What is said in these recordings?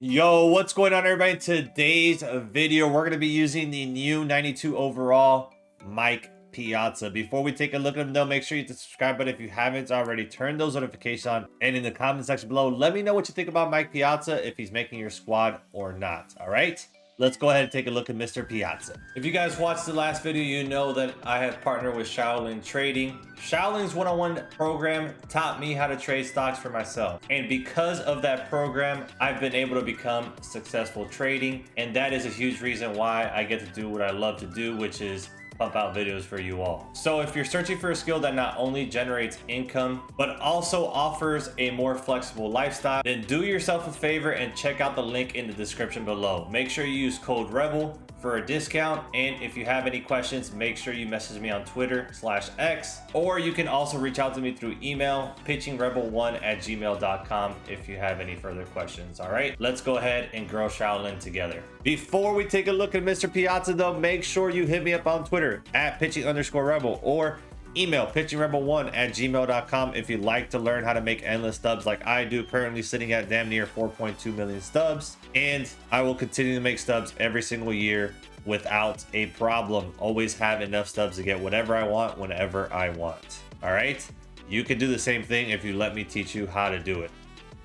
Yo, what's going on, everybody? Today's video, we're going to be using the new 92 overall Mike Piazza. Before we take a look at him, though, make sure you hit the subscribe button if you haven't already. Turn those notifications on, and in the comment section below, let me know what you think about Mike Piazza, if he's making your squad or not. All right, let's go ahead and take a look at Mr. Piazza. If you guys watched the last video, you know that I have partnered with Shaolin Trading. Shaolin's one-on-one program taught me how to trade stocks for myself. And because of that program, I've been able to become successful trading. And that is a huge reason why I get to do what I love to do, which is pump out videos for you all. So if you're searching for a skill that not only generates income, but also offers a more flexible lifestyle, then do yourself a favor and check out the link in the description below. Make sure you use code REBEL for a discount. And if you have any questions, make sure you message me on Twitter/X, or you can also reach out to me through email, pitchingrebel1@gmail.com, if you have any further questions. All right, let's go ahead and grow Shaolin together. Before we take a look at Mr. Piazza, though, make sure you hit me up on Twitter @pitching_rebel, or email pitchingrebel1@gmail.com if you'd like to learn how to make endless stubs like I do, currently sitting at damn near 4.2 million stubs. And I will continue to make stubs every single year without a problem. Always have enough stubs to get whatever I want whenever I want. All right, you can do the same thing if you let me teach you how to do it.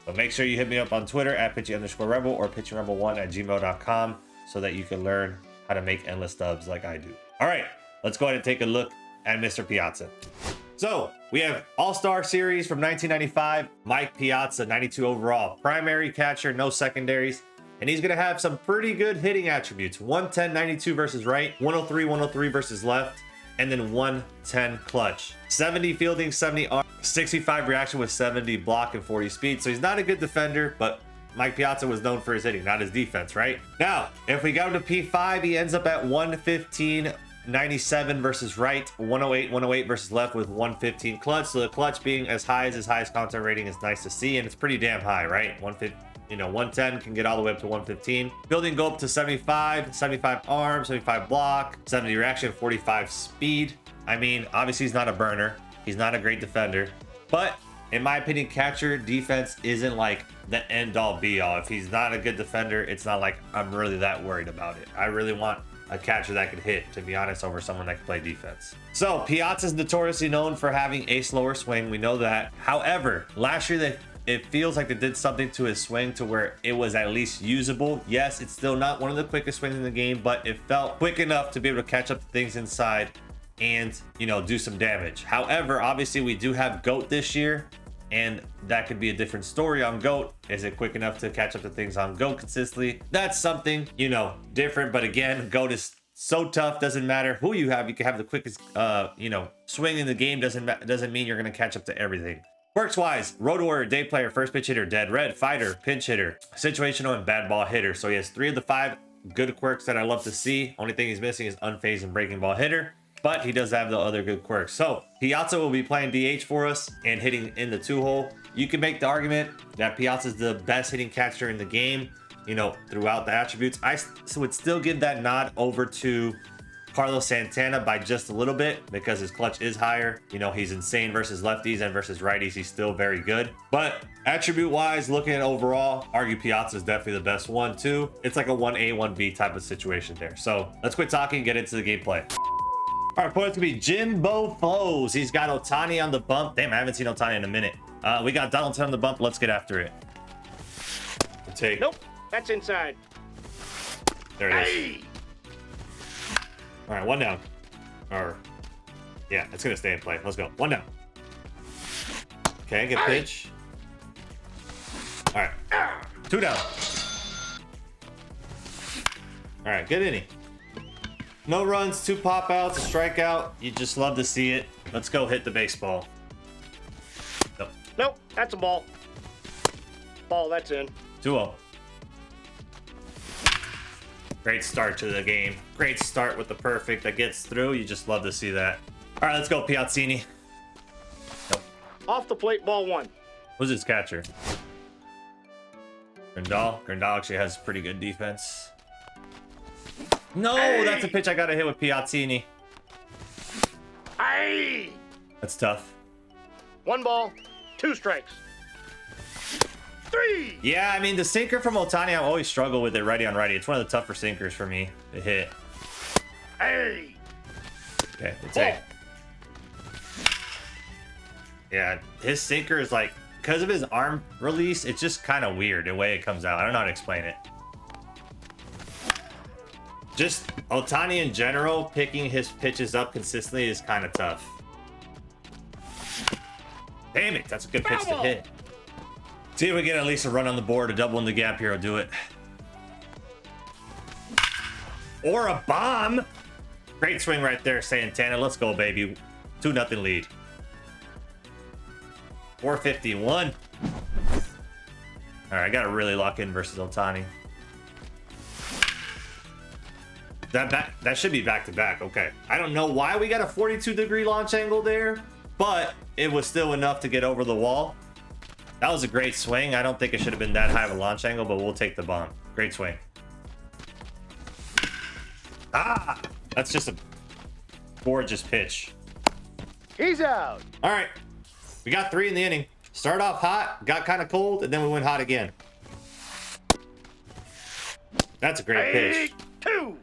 So make sure you hit me up on Twitter @pitching_rebel or pitchingrebel1@gmail.com so that you can learn how to make endless stubs like I do. All right, let's go ahead and take a look at Mr. Piazza. So we have All-Star Series from 1995, Mike Piazza, 92 overall, primary catcher, no secondaries, and he's gonna have some pretty good hitting attributes. 110, 92 versus right, 103, 103 versus left, and then 110 clutch. 70 fielding, 70 arm, 65 reaction with 70 block and 40 speed. So he's not a good defender, but Mike Piazza was known for his hitting, not his defense, right? Now, if we go to P5, he ends up at 115, 97 versus right, 108, 108 versus left with 115 clutch. So the clutch being as high as his highest content rating is nice to see, and it's pretty damn high, right? 150, 110 can get all the way up to 115. Building go up to 75, 75 arm, 75 block, 70 reaction, 45 speed. I mean, obviously he's not a burner. He's not a great defender, but in my opinion, catcher defense isn't like the end all be all. If he's not a good defender, it's not like I'm really that worried about it. I really want a catcher that could hit, to be honest, over someone that can play defense. So Piazza is notoriously known for having a slower swing. We know that. However, last year it feels like they did something to his swing to where it was at least usable. Yes, it's still not one of the quickest swings in the game, but it felt quick enough to be able to catch up to things inside and, do some damage. However, obviously we do have GOAT this year, and that could be a different story on GOAT. Is it quick enough to catch up to things on GOAT consistently? That's something, different. But again, GOAT is so tough. Doesn't matter who you have. You can have the quickest, swing in the game. Doesn't mean you're going to catch up to everything. Quirks wise, road warrior, day player, first pitch hitter, dead red, fighter, pinch hitter, situational, and bad ball hitter. So he has 3 of the 5 good quirks that I love to see. Only thing he's missing is unfazed and breaking ball hitter, but he does have the other good quirks. So Piazza will be playing DH for us and hitting in the 2-hole. You can make the argument that Piazza is the best hitting catcher in the game, throughout the attributes. I would still give that nod over to Carlos Santana by just a little bit, because his clutch is higher. He's insane versus lefties, and versus righties, he's still very good. But attribute wise, looking at overall, argue Piazza is definitely the best one too. It's like a 1A, 1B type of situation there. So let's quit talking and get into the gameplay. All right, point to be Jimbo Flows. He's got Ohtani on the bump. Damn, I haven't seen Ohtani in a minute. We got Donaldson on the bump. Let's get after it. Take. Nope, that's inside. There it is. All right, 1 down. Or, yeah, it's gonna stay in play. Let's go. 1 down. Okay, good pitch. All right, 2 down. All right, good inning. No runs, 2 pop outs, a strikeout. You just love to see it. Let's go hit the baseball. Nope. Nope, that's a ball. Ball, that's in. 2-0. Great start to the game. Great start with the perfect that gets through. You just love to see that. All right, let's go, Piazzini. Nope. Off the plate, ball 1. Who's his catcher? Grandal. Grandal actually has pretty good defense. No, that's a pitch I got to hit with Piazzini. That's tough. 1 ball, 2 strikes. 3. Yeah, I mean, the sinker from Otani, I always struggle with it righty on righty. It's one of the tougher sinkers for me to hit. Hey. Okay, it's A. Yeah, his sinker is like, because of his arm release, it's just kind of weird the way it comes out. I don't know how to explain it. Just Otani in general, picking his pitches up consistently is kind of tough. Damn it, that's a good pitch to hit. See if we get at least a run on the board, a double in the gap here will do it. Or a bomb. Great swing right there, Santana. Let's go, baby. 2-0 lead. 451. All right, I got to really lock in versus Otani. That should be back-to-back. Okay. I don't know why we got a 42-degree launch angle there, but it was still enough to get over the wall. That was a great swing. I don't think it should have been that high of a launch angle, but we'll take the bomb. Great swing. Ah! That's just a gorgeous pitch. He's out. All right. We got 3 in the inning. Start off hot, got kind of cold, and then we went hot again. That's a great pitch. 2.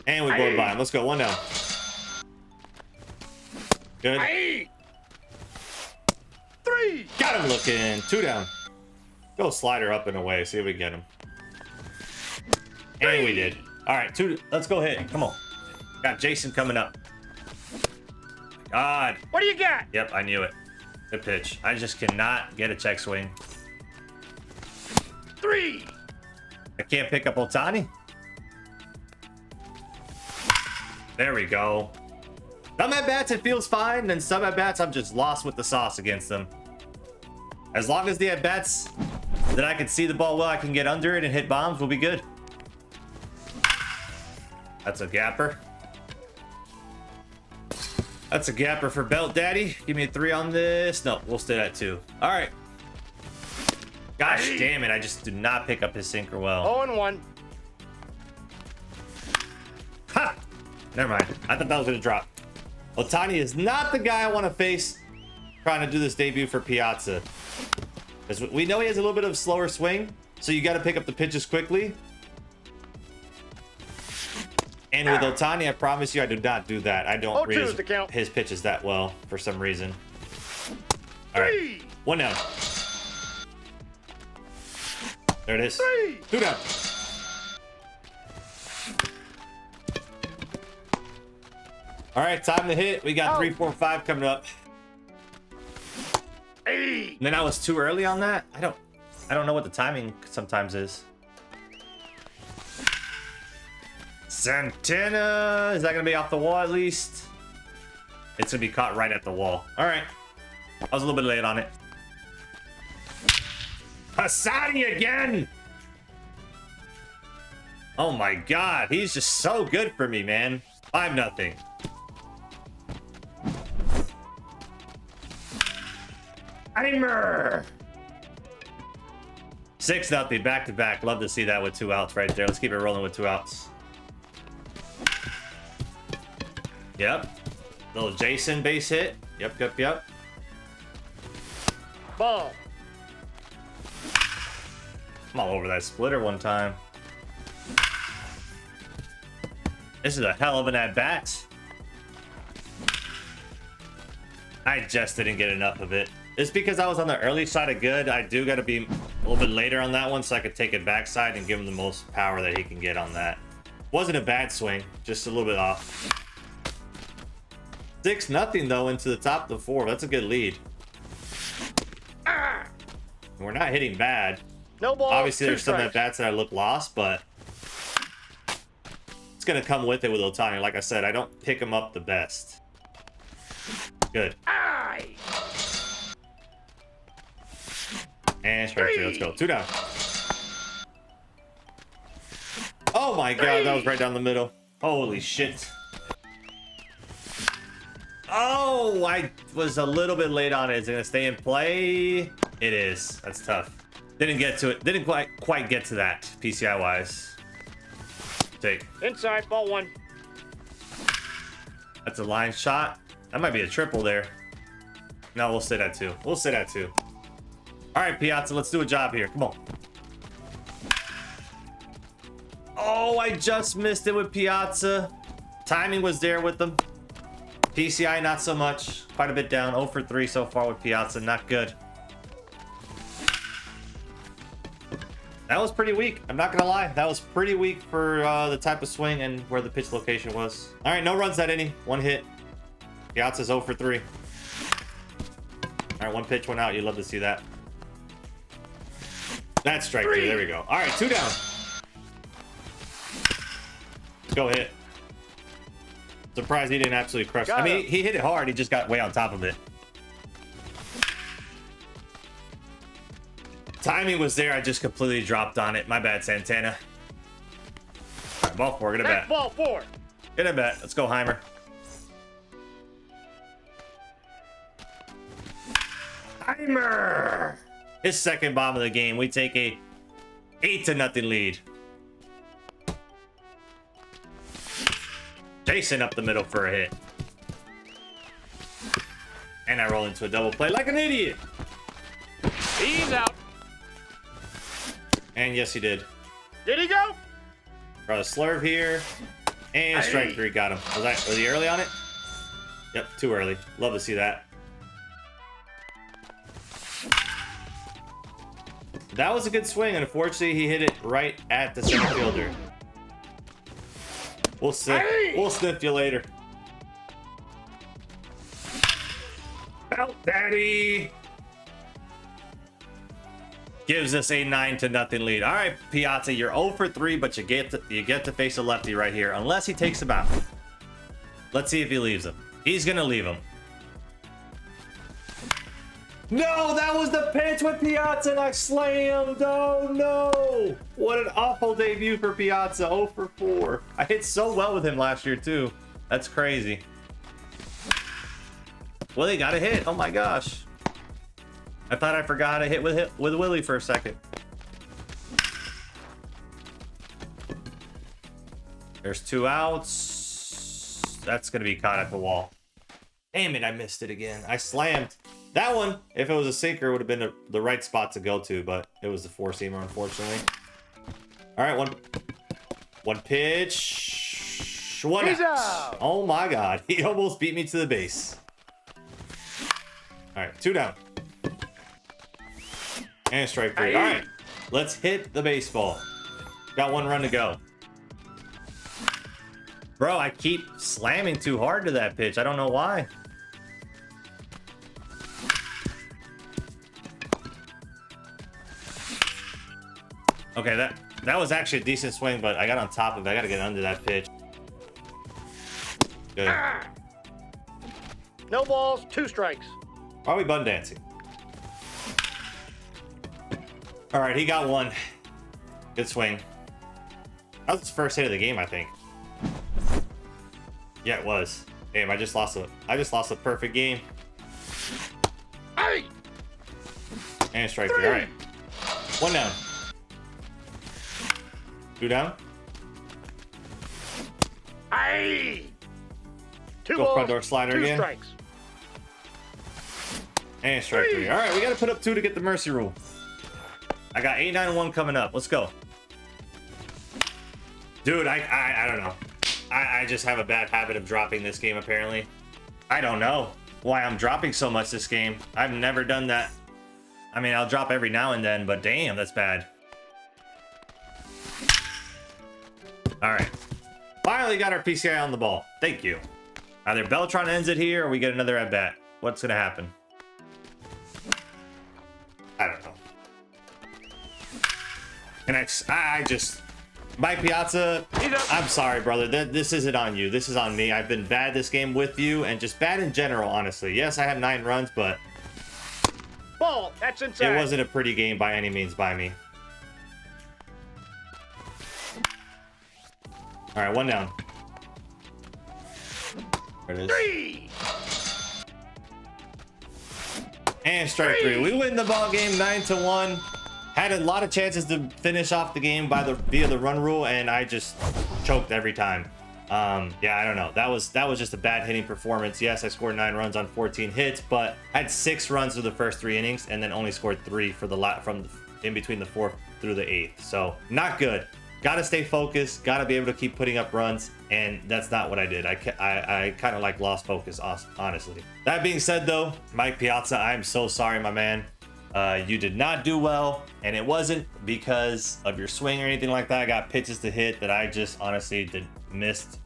And we blow by him. Let's go. 1 down. Good. 3. Got him looking. 2 down. Go slider up and away. See if we get him. And we did. All right, 2. Let's go hit. Come on. Got Jason coming up. God. What do you got? Yep, I knew it. Good pitch. I just cannot get a check swing. 3. I can't pick up Otani. There we go. Some at-bats, it feels fine, and some at-bats, I'm just lost with the sauce against them. As long as the at-bats that I can see the ball well, I can get under it and hit bombs, we'll be good. That's a gapper. That's a gapper for Belt Daddy. Give me a 3 on this. No, we'll stay at 2. All right. Gosh damn it, I just do not pick up his sinker well. 0-1. Ha! Never mind. I thought that was going to drop. Otani is not the guy I want to face trying to do this debut for Piazza. Because we know he has a little bit of slower swing, so you got to pick up the pitches quickly. And with Otani, I promise you, I do not do that. I don't read his pitches that well for some reason. All right. 1 down. There it is. 2 down. All right, time to hit. We got 3, 4, 5 coming up. And then I was too early on that. I don't know what the timing sometimes is. Santana, is that gonna be off the wall at least? It's gonna be caught right at the wall. All right, I was a little bit late on it. Hassani again. Oh my God, he's just so good for me, man. 5-0. Timer. 6-0, back to back. Love to see that with 2 outs right there. Let's keep it rolling with 2 outs. Yep. Little Jason base hit. Yep. Ball. I'm all over that splitter one time. This is a hell of an at-bat. I just didn't get enough of it. It's because I was on the early side of good. I do got to be a little bit later on that one so I could take it backside and give him the most power that he can get on that. Wasn't a bad swing, just a little bit off. 6-0 though into the top of the 4. That's a good lead. We're not hitting bad. No ball. Obviously, there's some at-bats that I look lost, but it's going to come with it with Otani. Like I said, I don't pick him up the best. Good. And strike 3. Let's go. 2 down. Oh my God, that was right down the middle. Holy shit. Oh, I was a little bit late on it. Is it going to stay in play? It is. That's tough. Didn't get to it. Didn't quite get to that PCI wise. Take. Inside, ball 1. That's a line shot. That might be a triple there. No, we'll sit at 2. We'll sit at 2. All right, Piazza, let's do a job here. Come on. Oh, I just missed it with Piazza. Timing was there with them. PCI, not so much. Quite a bit down. 0 for 3 so far with Piazza. Not good. That was pretty weak. I'm not going to lie. That was pretty weak for the type of swing and where the pitch location was. All right, no runs that inning. 1 hit. Piazza's 0 for 3. All right, 1 pitch went out. You'd love to see that. That's strike 3. There we go. All right, 2 down. Let's go hit. Surprised he didn't absolutely crush it. I mean, he hit it hard. He just got way on top of it. Timing was there. I just completely dropped on it. My bad, Santana. All right, ball 4. Get a bat. Ball 4. Get a bat. Let's go, Heimer. Heimer. His second bomb of the game. We take a 8-0 lead. Jason up the middle for a hit. And I roll into a double play like an idiot. He's out. And yes, he did. Did he go? Brought a slurve here. And strike 3 got him. Was he early on it? Yep, too early. Love to see that. That was a good swing. Unfortunately, he hit it right at the center fielder. We'll sniff you later. Belt Daddy gives us a 9-0 lead. All right, Piazza, you're 0 for 3, but you get to face a lefty right here, unless he takes him out. Let's see if he leaves him. He's gonna leave him. No, that was the pitch with Piazza, and I slammed. Oh no! What an awful debut for Piazza. 0 for 4. I hit so well with him last year too. That's crazy. Willie got a hit. Oh my gosh. I thought I forgot I hit with Willie for a second. There's 2 outs. That's gonna be caught at the wall. Damn it, I missed it again. I slammed. That one, if it was a sinker, would have been the right spot to go to, but it was the 4-seamer, unfortunately. All right, one pitch. 1 out. Oh my God, he almost beat me to the base. All right, 2 down. And strike 3. All right, let's hit the baseball. Got 1 run to go. Bro, I keep slamming too hard to that pitch. I don't know why. Okay, that was actually a decent swing, but I got on top of it. I got to get under that pitch. Good. No balls, 2 strikes. Why are we bun dancing? All right, he got 1. Good swing. That was his first hit of the game, I think. Yeah, it was. Damn, I just lost a perfect game. Hey! And strike 3. All right. 1 down. 2 down. Aye. 2 Go balls, front door slider 2 again. strikes. And strike 3. All right, we got to put up 2 to get the mercy rule. I got 8-9-1 coming up. Let's go. Dude, I don't know. I just have a bad habit of dropping this game, apparently. I don't know why I'm dropping so much this game. I've never done that. I mean, I'll drop every now and then, but damn, that's bad. All right. Finally got our PCI on the ball. Thank you. Either Beltron ends it here or we get another at bat. What's going to happen? I don't know. And I just... Mike Piazza, I'm sorry, brother. This isn't on you. This is on me. I've been bad this game with you and just bad in general, honestly. Yes, I have 9 runs, but... Ball, that's inside. It wasn't a pretty game by any means by me. All right, 1 down. There it is. 3. And strike 3. We win the ball game 9-1. Had a lot of chances to finish off the game via the run rule, and I just choked every time. Yeah, I don't know. That was just a bad hitting performance. Yes, I scored 9 runs on 14 hits, but I had 6 runs through the first 3 innings and then only scored 3 for the in between the 4th through the 8th. So not good. Got to stay focused. Got to be able to keep putting up runs, and that's not what I did. I kind of like lost focus, honestly. That being said, though, Mike Piazza, I'm so sorry, my man. You did not do well, and it wasn't because of your swing or anything like that. I got pitches to hit that I just honestly missed,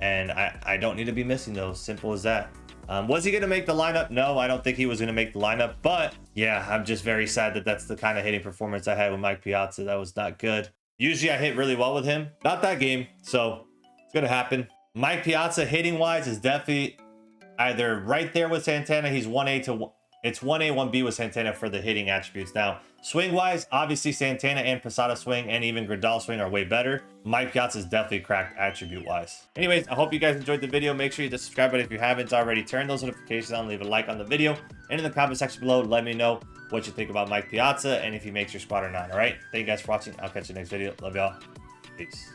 and I don't need to be missing those. Simple as that. Was he going to make the lineup? No, I don't think he was going to make the lineup, but yeah, I'm just very sad that that's the kind of hitting performance I had with Mike Piazza. That was not good. Usually I hit really well with him. Not that game, so it's going to happen. Mike Piazza hitting wise is definitely either right there with Santana. He's 1A to 1. It's 1A, 1B with Santana for the hitting attributes. Now, swing-wise, obviously Santana and Posada swing and even Grandal swing are way better. Mike Piazza is definitely cracked attribute-wise. Anyways, I hope you guys enjoyed the video. Make sure you subscribe, but if you haven't already, turn those notifications on, leave a like on the video, and in the comment section below, let me know what you think about Mike Piazza and if he makes your squad or not, all right? Thank you guys for watching. I'll catch you next video. Love y'all. Peace.